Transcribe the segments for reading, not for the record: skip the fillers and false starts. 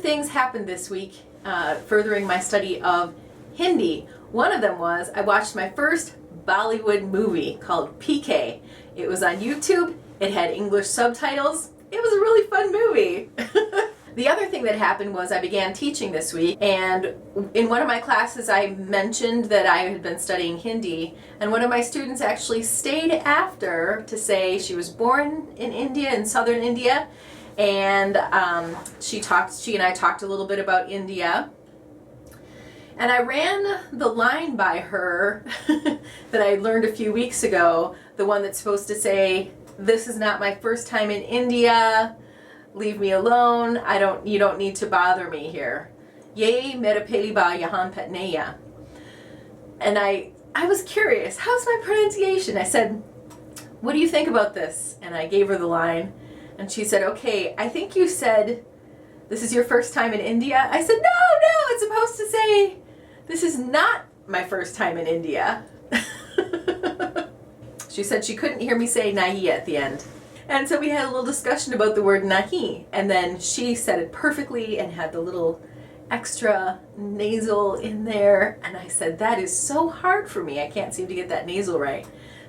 things happened this week furthering my study of Hindi. One of them was I watched my first Bollywood movie called PK. It was on YouTube. It had English subtitles. It was a really fun movie. The other thing that happened was I began teaching this week, and in one of my classes I mentioned that I had been studying Hindi, and one of my students actually stayed after to say she was born in India, in southern India, and she and I talked a little bit about India. And I ran the line by her that I learned a few weeks ago, the one that's supposed to say, "This is not my first time in India. Leave me alone. You don't need to bother me here. Ye mera pehli baar yahan patne ya." And I was curious, how's my pronunciation? I said, "What do you think about this?" And I gave her the line, and she said, "Okay, I think you said this is your first time in India." I said, no, it's supposed to say, "This is not my first time in India." She said she couldn't hear me say nahi at the end. And so we had a little discussion about the word nahi, and then she said it perfectly and had the little extra nasal in there, and I said, that is so hard for me. I can't seem to get that nasal right.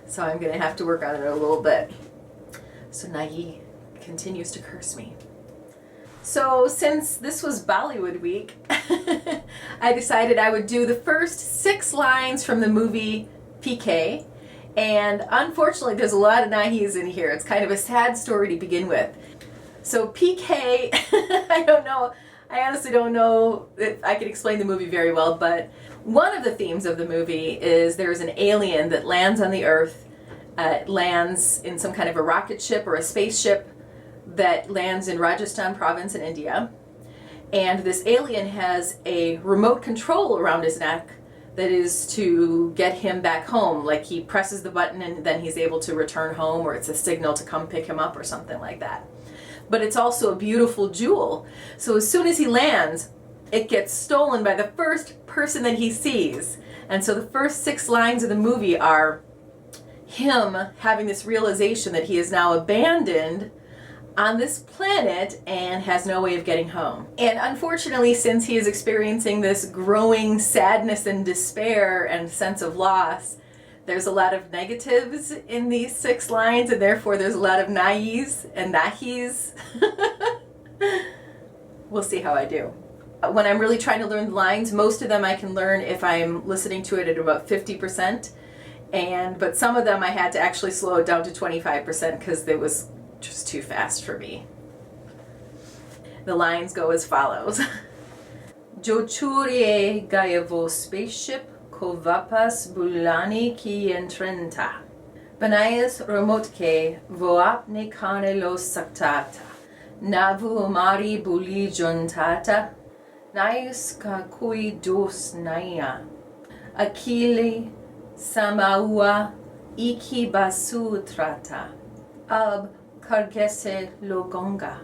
So I'm going to have to work on it a little bit. So nahi continues to curse me. So since this was Bollywood week, I decided I would do the first 6 lines from the movie PK. And unfortunately, there's a lot of nahis in here. It's kind of a sad story to begin with. So PK, I honestly don't know if I could explain the movie very well, but one of the themes of the movie is there's an alien that lands on the Earth, lands in some kind of a rocket ship or a spaceship that lands in Rajasthan province in India. And this alien has a remote control around his neck that is to get him back home. Like he presses the button and then he's able to return home, or it's a signal to come pick him up or something like that. But it's also a beautiful jewel. So as soon as he lands, it gets stolen by the first person that he sees. And so the first 6 lines of the movie are him having this realization that he is now abandoned on this planet and has no way of getting home. And unfortunately, since he is experiencing this growing sadness and despair and sense of loss, there's a lot of negatives in these 6 lines, and therefore there's a lot of nahis and nahis. We'll see how I do. When I'm really trying to learn the lines, most of them I can learn if I'm listening to it at about 50%, but some of them I had to actually slow it down to 25% because it was just too fast for me. The lines go as follows. Jo churiye gaya wo spaceship ko vapas bulani ki entrenta. Banayas remote ke wo apne khane lo saktata. Navu amari buli jontata. Nayus ka koi dos naya. Akili samaua iki basu trata. Ab Kargese Logonga.